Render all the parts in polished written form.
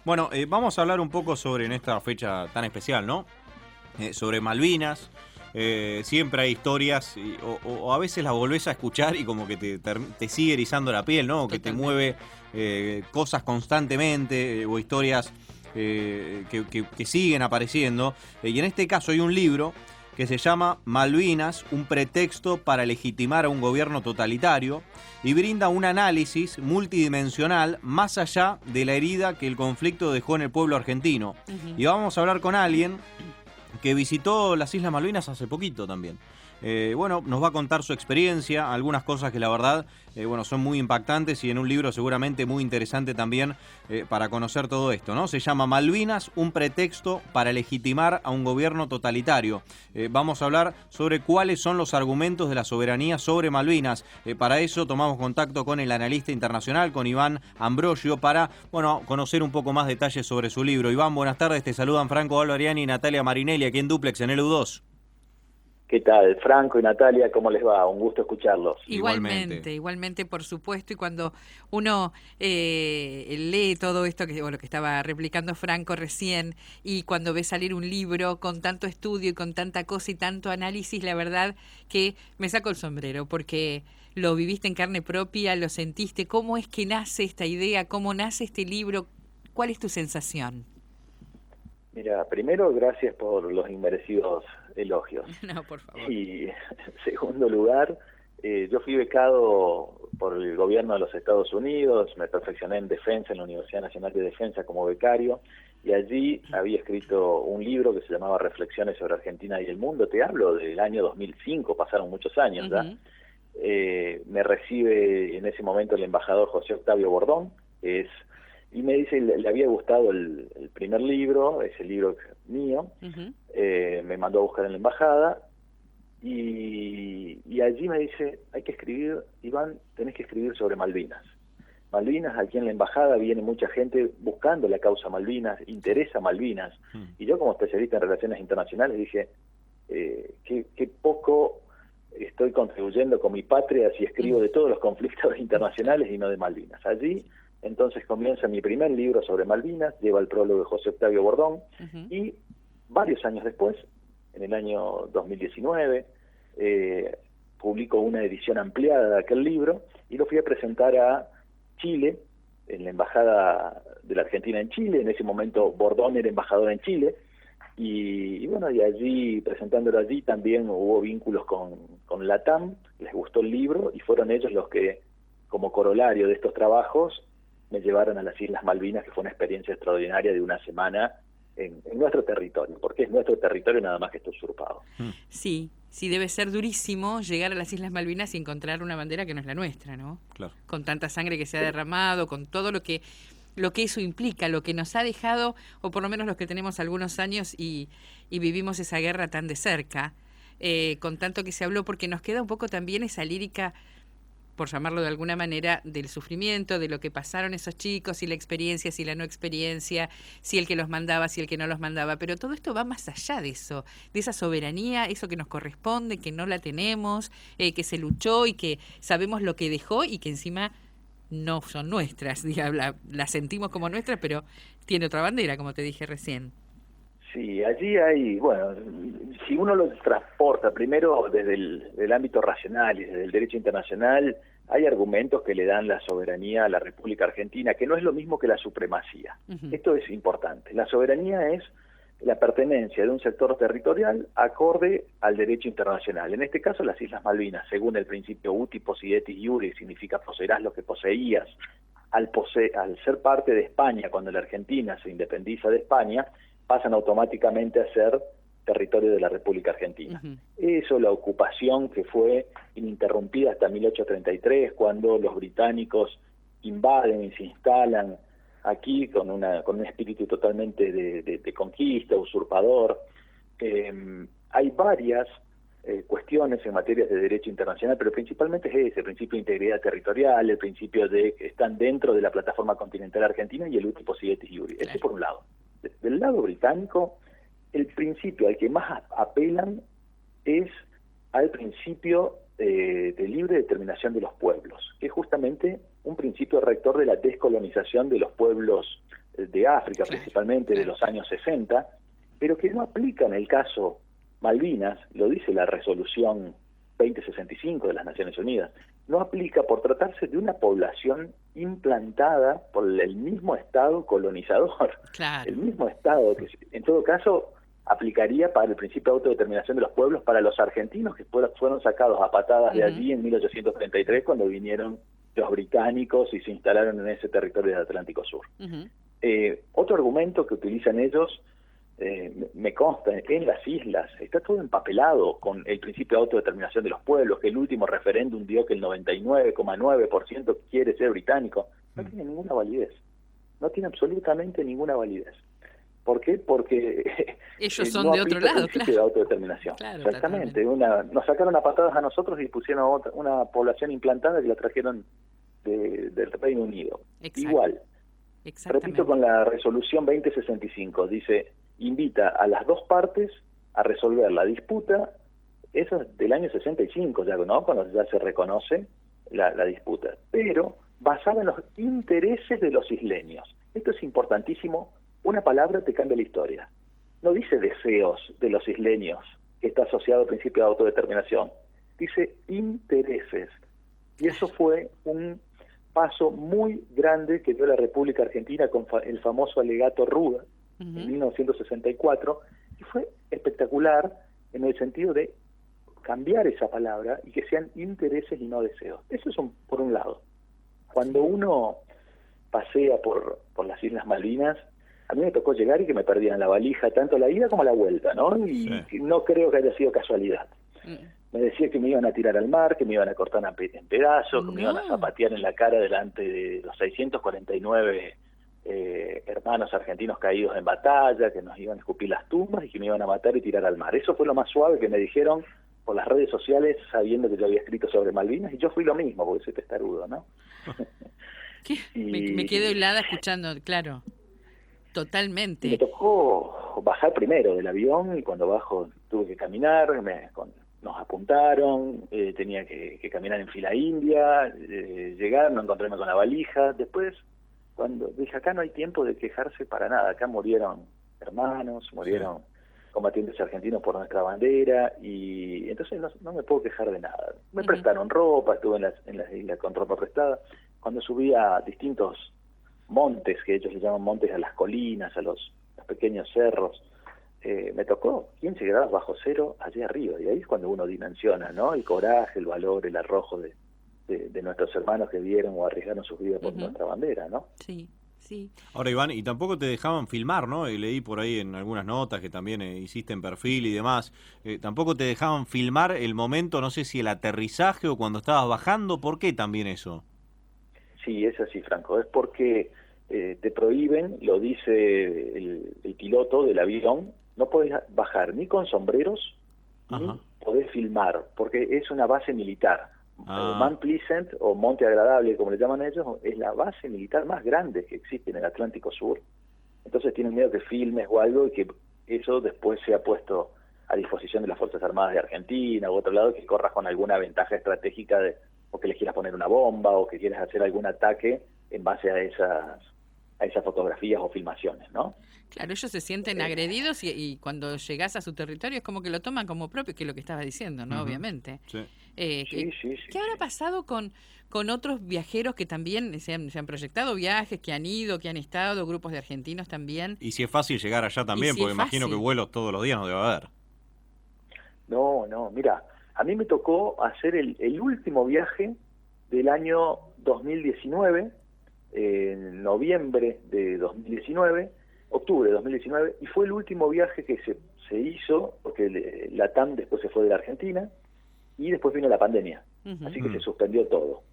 Bueno, vamos a hablar un poco sobre en esta fecha tan especial, ¿no? Sobre Malvinas. Siempre hay historias o a veces las volvés a escuchar y como que te sigue erizando la piel, ¿no? O que te Totalmente. mueve cosas constantemente o historias que siguen apareciendo. Y en este caso hay un libro que se llama Malvinas, un pretexto para legitimar a un gobierno totalitario, y brinda un análisis multidimensional más allá de la herida que el conflicto dejó en el pueblo argentino. Ujú. Y vamos a hablar con alguien que visitó las Islas Malvinas hace poquito también. Bueno, nos va a contar su experiencia, algunas cosas que la verdad, bueno, son muy impactantes y en un libro seguramente muy interesante también para conocer todo esto, ¿no? Se llama Malvinas, un pretexto para legitimar a un gobierno totalitario. Vamos a hablar sobre cuáles son los argumentos de la soberanía sobre Malvinas. Para eso tomamos contacto con el analista internacional, con Iván Ambrosio, para, bueno, conocer un poco más detalles sobre su libro. Iván, buenas tardes, te saludan Franco Alvariani y Natalia Marinelli, aquí en Duplex, en el U2. ¿Qué tal? Franco y Natalia, ¿cómo les va? Un gusto escucharlos. Igualmente. Igualmente, por supuesto, y cuando uno lee todo esto que, bueno, que estaba replicando Franco recién, y cuando ve salir un libro con tanto estudio y con tanta cosa y tanto análisis, la verdad que me saco el sombrero, porque lo viviste en carne propia, lo sentiste. ¿Cómo es que nace esta idea? ¿Cómo nace este libro? ¿Cuál es tu sensación? Mira, primero, gracias por los inmerecidos elogios. No, por favor. Y en segundo lugar, yo fui becado por el gobierno de los Estados Unidos, me perfeccioné en defensa en la Universidad Nacional de Defensa como becario, y allí había escrito un libro que se llamaba Reflexiones sobre Argentina y el Mundo. Te hablo del año 2005, pasaron muchos años ya. Ujú. Me recibe en ese momento el embajador José Octavio Bordón, que es, y me dice, le había gustado el primer libro, ese libro mío, Ujú. me mandó a buscar en la embajada, y allí me dice, hay que escribir, Iván, tenés que escribir sobre Malvinas. Malvinas, aquí en la embajada viene mucha gente buscando la causa Malvinas, Sí. interesa Malvinas, Mm. y yo como especialista en relaciones internacionales dije, qué poco estoy contribuyendo con mi patria si escribo Mm. de todos los conflictos internacionales y no de Malvinas. Allí entonces comienza mi primer libro sobre Malvinas, lleva el prólogo de José Octavio Bordón, Ujú. y varios años después, en el año 2019, publico una edición ampliada de aquel libro y lo fui a presentar a Chile, en la Embajada de la Argentina en Chile. En ese momento Bordón era embajador en Chile, y bueno, y allí, presentándolo allí, también hubo vínculos con Latam, les gustó el libro y fueron ellos los que, como corolario de estos trabajos, me llevaron a las Islas Malvinas, que fue una experiencia extraordinaria de una semana en nuestro territorio, porque es nuestro territorio nada más que está usurpado. Mm. Sí, sí, debe ser durísimo llegar a las Islas Malvinas y encontrar una bandera que no es la nuestra, ¿no? Claro. Con tanta sangre que se ha Sí. derramado, con todo lo que eso implica, lo que nos ha dejado, o por lo menos los que tenemos algunos años y vivimos esa guerra tan de cerca, con tanto que se habló, porque nos queda un poco también esa lírica, por llamarlo de alguna manera, del sufrimiento, de lo que pasaron esos chicos y la experiencia, si la no experiencia, si el que los mandaba, si el que no los mandaba, pero todo esto va más allá de eso, de esa soberanía, eso que nos corresponde, que no la tenemos, que se luchó y que sabemos lo que dejó y que encima no son nuestras, digamos, la sentimos como nuestra, pero tiene otra bandera, como te dije recién. Sí, allí hay, bueno, si uno lo transporta primero desde el ámbito racional y desde el derecho internacional, hay argumentos que le dan la soberanía a la República Argentina, que no es lo mismo que la supremacía. Ujú. Esto es importante. La soberanía es la pertenencia de un sector territorial acorde al derecho internacional. En este caso, las Islas Malvinas, según el principio uti possidetis iure, significa poseerás lo que poseías. Al ser parte de España, cuando la Argentina se independiza de España, pasan automáticamente a ser territorio de la República Argentina. Ujú. Eso, la ocupación que fue ininterrumpida hasta 1833, cuando los británicos invaden y se instalan aquí con un espíritu totalmente de conquista, usurpador. Hay varias cuestiones en materia de derecho internacional, pero principalmente es ese, el principio de integridad territorial, el principio de que están dentro de la plataforma continental argentina y el uti possidetis iure. Eso Claro. por un lado. Del lado británico, el principio al que más apelan es al principio de libre determinación de los pueblos, que es justamente un principio rector de la descolonización de los pueblos de África, Claro, principalmente de claro. los años 60, pero que no aplica en el caso Malvinas, lo dice la resolución 2065 de las Naciones Unidas, no aplica por tratarse de una población implantada por el mismo Estado colonizador, Claro. el mismo Estado que en todo caso aplicaría para el principio de autodeterminación de los pueblos para los argentinos que fueron sacados a patadas de allí en 1833 cuando vinieron los británicos y se instalaron en ese territorio del Atlántico Sur. Otro argumento que utilizan ellos, me consta, en las islas, está todo empapelado con el principio de autodeterminación de los pueblos, que el último referéndum dio que el 99,9% quiere ser británico. No tiene ninguna validez. No tiene absolutamente ninguna validez. ¿Por qué? Porque ellos son no de otro aplica el lado, principio de autodeterminación. Claro, Exactamente. Nos sacaron a patadas a nosotros y pusieron una población implantada que la trajeron del Reino Unido. Exacto. Igual. Repito con la resolución 2065, dice, invita a las dos partes a resolver la disputa, eso es del año 65 ya, ¿no? Cuando ya se reconoce la disputa, pero basada en los intereses de los isleños. Esto es importantísimo, una palabra te cambia la historia. No dice deseos de los isleños, que está asociado al principio de autodeterminación, dice intereses. Y eso fue un paso muy grande que dio la República Argentina con el famoso alegato Rúa en 1964, y fue espectacular en el sentido de cambiar esa palabra y que sean intereses y no deseos. Eso es por un lado. Cuando uno pasea por las Islas Malvinas, a mí me tocó llegar y que me perdieran la valija, tanto la ida como la vuelta, ¿no? Y no creo que haya sido casualidad. Me decía que me iban a tirar al mar, que me iban a cortar en pedazos, que me iban a zapatear en la cara delante de los 649 hermanos argentinos caídos en batalla, que nos iban a escupir las tumbas y que me iban a matar y tirar al mar. Eso fue lo más suave que me dijeron por las redes sociales, sabiendo que yo había escrito sobre Malvinas, y yo fui lo mismo, porque soy testarudo, ¿no? Me quedo helada escuchando, claro, totalmente. Me tocó bajar primero del avión, y cuando bajo tuve que caminar, nos apuntaron, tenía que caminar en fila india, llegar, no encontrarme con la valija. Después, cuando dije, acá no hay tiempo de quejarse para nada, acá murieron hermanos, murieron combatientes argentinos por nuestra bandera, y entonces no me puedo quejar de nada. Me prestaron ropa, estuve en las islas con ropa prestada. Cuando subí a distintos montes, que ellos le llaman montes a las colinas, a los pequeños cerros, me tocó 15 grados bajo cero allí arriba, y ahí es cuando uno dimensiona, ¿no? El coraje, el valor, el arrojo de nuestros hermanos que dieron o arriesgaron sus vidas por nuestra bandera, ¿no? Sí, sí. Ahora, Iván, y tampoco te dejaban filmar, ¿no? Y leí por ahí en algunas notas que también hiciste en perfil y demás, tampoco te dejaban filmar el momento, no sé si el aterrizaje o cuando estabas bajando. ¿Por qué también eso? Sí, es así, Franco, es porque te prohíben, lo dice el piloto del avión, no podés bajar ni con sombreros, ni podés filmar, porque es una base militar. Mount Pleasant, o Monte Agradable, como le llaman ellos, es la base militar más grande que existe en el Atlántico Sur. Entonces tienen miedo que filmes o algo, y que eso después sea puesto a disposición de las Fuerzas Armadas de Argentina u otro lado, que corras con alguna ventaja estratégica o que les quieras poner una bomba o que quieras hacer algún ataque en base a esas fotografías o filmaciones, ¿no? Claro, ellos se sienten agredidos y cuando llegás a su territorio es como que lo toman como propio, que es lo que estabas diciendo, ¿no? Obviamente. Sí. ¿Qué habrá pasado con otros viajeros que también se han proyectado viajes, que han ido, que han estado, grupos de argentinos también? Y si es fácil llegar allá también, porque imagino que vuelos todos los días no debe haber. No, mira, a mí me tocó hacer el último viaje del año 2019, en noviembre de 2019, octubre de 2019, y fue el último viaje que se hizo, porque la TAM después se fue de la Argentina, y después vino la pandemia, así que se suspendió todo.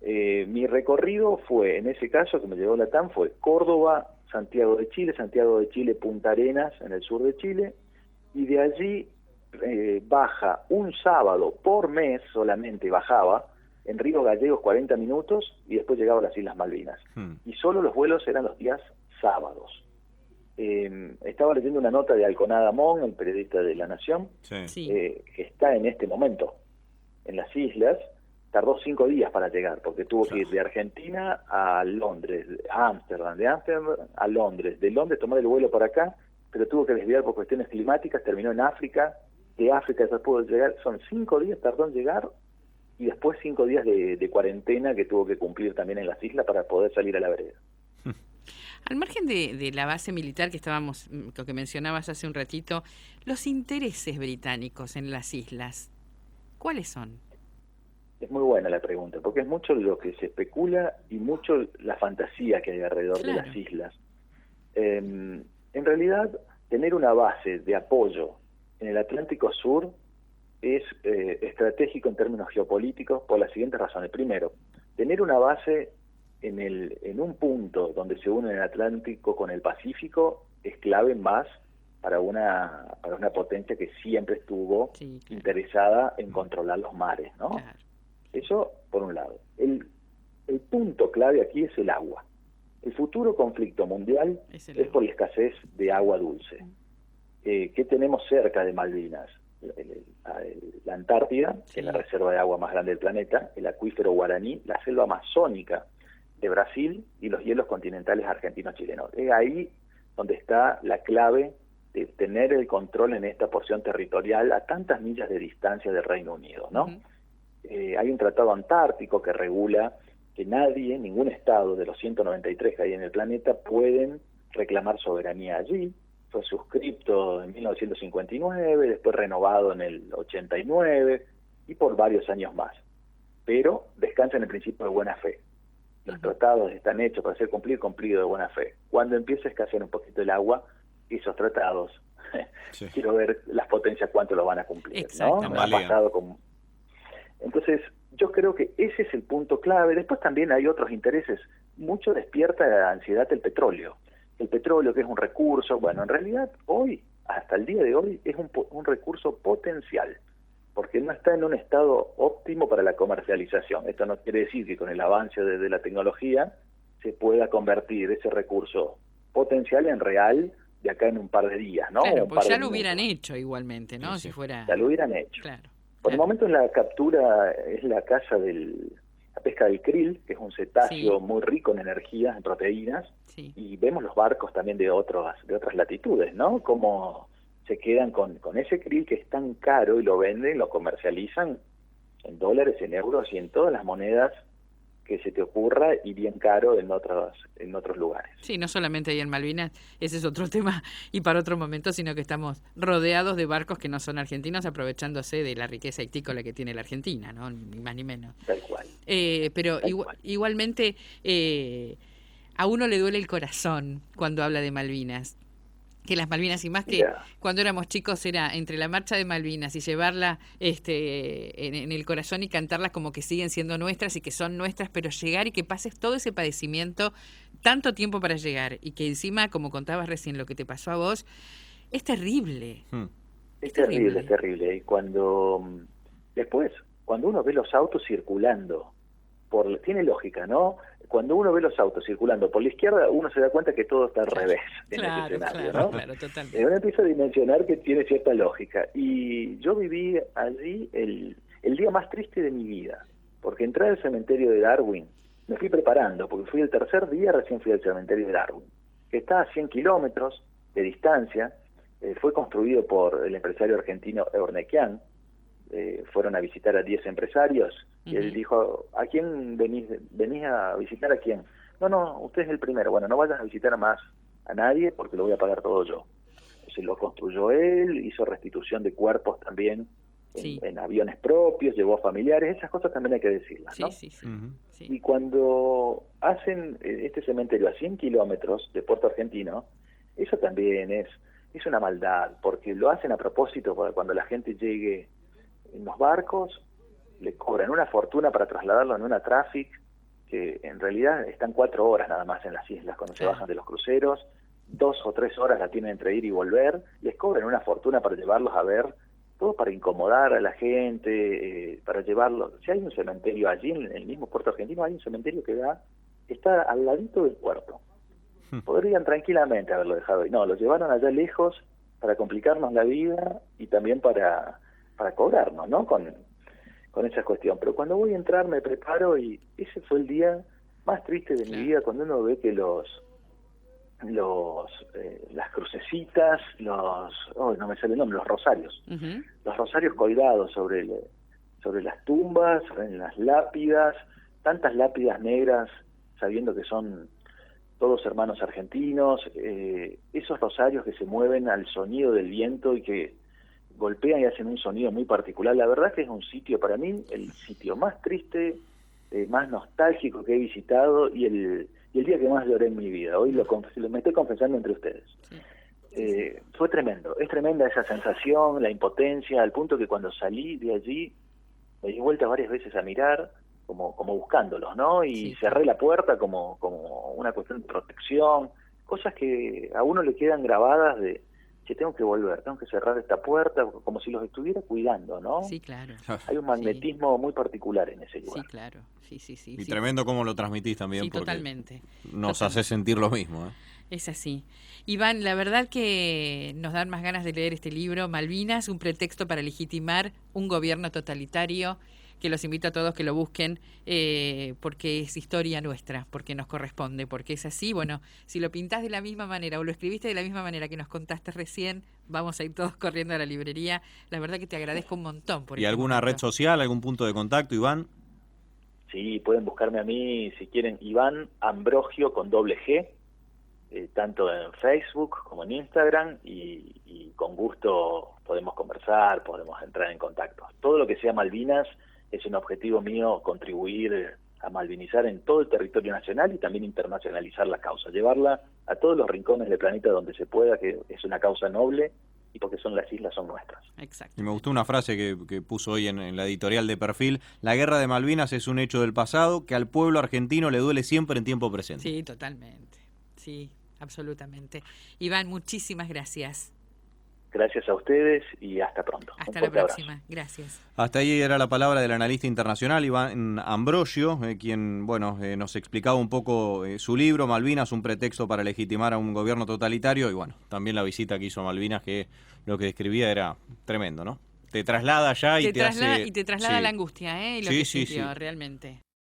Mi recorrido fue, en ese caso que me llevó la TAM, fue Córdoba, Santiago de Chile, Punta Arenas, en el sur de Chile, y de allí baja un sábado por mes, solamente bajaba, en Río Gallegos 40 minutos, y después llegaba a las Islas Malvinas. Y solo los vuelos eran los días sábados. Estaba leyendo una nota de Alconada Mon, el periodista de La Nación, que está en este momento en las islas, tardó 5 días para llegar, porque tuvo que ir de Argentina a Londres, a Ámsterdam, de Ámsterdam a Londres, de Londres tomar el vuelo para acá, pero tuvo que desviar por cuestiones climáticas, terminó en África, de África después pudo llegar, son 5 días tardó en llegar, y después 5 días de cuarentena que tuvo que cumplir también en las islas para poder salir a la vereda. Al margen de la base militar que estábamos, lo que mencionabas hace un ratito, los intereses británicos en las islas, ¿cuáles son? Es muy buena la pregunta, porque es mucho lo que se especula y mucho la fantasía que hay alrededor de las islas. En realidad, tener una base de apoyo en el Atlántico Sur es estratégico en términos geopolíticos por las siguientes razones. Primero, tener una base en un punto donde se une el Atlántico con el Pacífico es clave más para una potencia que siempre estuvo interesada en controlar los mares, ¿no? Claro. Eso por un lado. El punto clave aquí es el agua. El futuro conflicto mundial es por la escasez de agua dulce. ¿Qué tenemos cerca de Malvinas? La Antártida, que es la reserva de agua más grande del planeta, el acuífero guaraní, la selva amazónica de Brasil y los hielos continentales argentinos-chilenos. Es ahí donde está la clave de tener el control en esta porción territorial a tantas millas de distancia del Reino Unido, ¿no? Hay un tratado antártico que regula que nadie, ningún estado de los 193 que hay en el planeta pueden reclamar soberanía allí. Fue suscripto en 1959, después renovado en el 89 y por varios años más. Pero descansa en el principio de buena fe. Los tratados están hechos para ser cumplido de buena fe. Cuando empieza a escasear un poquito el agua, esos tratados, quiero ver las potencias cuánto lo van a cumplir, ¿no? Ha pasado con... Entonces, yo creo que ese es el punto clave. Después también hay otros intereses. Mucho despierta la ansiedad el petróleo. El petróleo, que es un recurso, bueno, en realidad hoy, hasta el día de hoy, es un recurso potencial, porque no está en un estado óptimo para la comercialización. Esto no quiere decir que con el avance de la tecnología se pueda convertir ese recurso potencial en real de acá en un par de días, ¿no? Claro, pues ya lo hubieran hecho igualmente, ¿no? Si fuera... Ya lo hubieran hecho. Claro. Por el momento la captura es la caza la pesca del krill, que es un cetáceo muy rico en energías, en proteínas, y vemos los barcos también de otras latitudes, ¿no? Cómo se quedan con ese krill que es tan caro y lo venden, lo comercializan en dólares, en euros y en todas las monedas que se te ocurra y bien caro en otros lugares. Sí, no solamente ahí en Malvinas, ese es otro tema y para otro momento, sino que estamos rodeados de barcos que no son argentinos aprovechándose de la riqueza hídrica que tiene la Argentina, ¿no? Ni más ni menos. Tal cual. Pero igualmente a uno le duele el corazón cuando habla de Malvinas. Que las Malvinas, y más que cuando éramos chicos, era entre la marcha de Malvinas y llevarla en el corazón y cantarlas como que siguen siendo nuestras y que son nuestras, pero llegar y que pases todo ese padecimiento, tanto tiempo para llegar, y que encima, como contabas recién lo que te pasó a vos, es terrible. Es terrible. Y después, cuando uno ve los autos circulando, tiene lógica, ¿no? Cuando uno ve los autos circulando por la izquierda, uno se da cuenta que todo está al revés en ese escenario, ¿no? Claro, totalmente. Uno empieza a dimensionar que tiene cierta lógica. Y yo viví allí el día más triste de mi vida, porque entré al cementerio de Darwin, me fui preparando, porque fui el tercer día, recién fui al cementerio de Darwin, que está a 100 kilómetros de distancia, fue construido por el empresario argentino Eurnequian. Fueron a visitar a 10 empresarios y él dijo, ¿a quién venís a visitar? ¿A quién? No, usted es el primero. Bueno, no vayas a visitar más a nadie porque lo voy a pagar todo yo. Entonces lo construyó él, hizo restitución de cuerpos también en aviones propios, llevó a familiares, esas cosas también hay que decirlas, ¿no? Sí. Y cuando hacen este cementerio a 100 kilómetros de Puerto Argentino, eso también es una maldad, porque lo hacen a propósito para cuando la gente llegue en los barcos, le cobran una fortuna para trasladarlo en una traffic, que en realidad están 4 horas nada más en las islas cuando se bajan de los cruceros, 2 o 3 horas la tienen entre ir y volver, les cobran una fortuna para llevarlos a ver, todo para incomodar a la gente, para llevarlos. Si hay un cementerio allí, en el mismo puerto argentino, hay un cementerio que está al ladito del puerto. Podrían tranquilamente haberlo dejado ahí. No, lo llevaron allá lejos para complicarnos la vida y también para cobrarnos, ¿no? con esa cuestión. Pero cuando voy a entrar me preparo y ese fue el día más triste de mi vida, cuando uno ve que las crucecitas, no me sale el nombre, los rosarios. Ujú. Los rosarios colgados sobre las tumbas, en las lápidas, tantas lápidas negras, sabiendo que son todos hermanos argentinos, esos rosarios que se mueven al sonido del viento y que golpean y hacen un sonido muy particular. La verdad que es un sitio, para mí, el sitio más triste, más nostálgico que he visitado y el día que más lloré en mi vida. Hoy me estoy confesando entre ustedes. Fue tremendo, es tremenda esa sensación, la impotencia, al punto que cuando salí de allí me di vuelta varias veces a mirar, como buscándolos, ¿no? Y cerré la puerta como una cuestión de protección, cosas que a uno le quedan grabadas de que tengo que volver, tengo que cerrar esta puerta, como si los estuviera cuidando, ¿no? Sí, claro. Hay un magnetismo muy particular en ese lugar. Sí, claro. Sí. Y tremendo cómo lo transmitís también, Sí, porque totalmente. nos hace sentir lo mismo, ¿eh? Es así. Iván, la verdad que nos dan más ganas de leer este libro, Malvinas, un pretexto para legitimar un gobierno totalitario, que los invito a todos que lo busquen, porque es historia nuestra, porque nos corresponde, porque es así. Bueno, si lo pintás de la misma manera o lo escribiste de la misma manera que nos contaste recién, vamos a ir todos corriendo a la librería. La verdad que te agradezco un montón por ¿Y este alguna momento. red social, algún punto de contacto, Iván? Sí, pueden buscarme a mí, si quieren, Iván Ambrogio con doble G, tanto en Facebook como en Instagram, y con gusto podemos conversar, podemos entrar en contacto. Todo lo que sea Malvinas es un objetivo mío, contribuir a malvinizar en todo el territorio nacional y también internacionalizar la causa, llevarla a todos los rincones del planeta donde se pueda, que es una causa noble y porque las islas son nuestras. Exacto. Y me gustó una frase que puso hoy en la editorial de Perfil: la guerra de Malvinas es un hecho del pasado que al pueblo argentino le duele siempre en tiempo presente. Sí, totalmente. Sí, absolutamente. Iván, muchísimas gracias. Gracias a ustedes y hasta pronto. Hasta Un la fuerte próxima. abrazo. Gracias. Hasta ahí era la palabra del analista internacional Iván Ambrosio, quien nos explicaba un poco su libro, Malvinas, un pretexto para legitimar a un gobierno totalitario, y bueno, también la visita que hizo a Malvinas, que lo que describía era tremendo, ¿no? Te traslada allá y te traslada, hace... y te traslada sí. la angustia, ¿eh? Y lo Sí, que sí, sintió sí. realmente.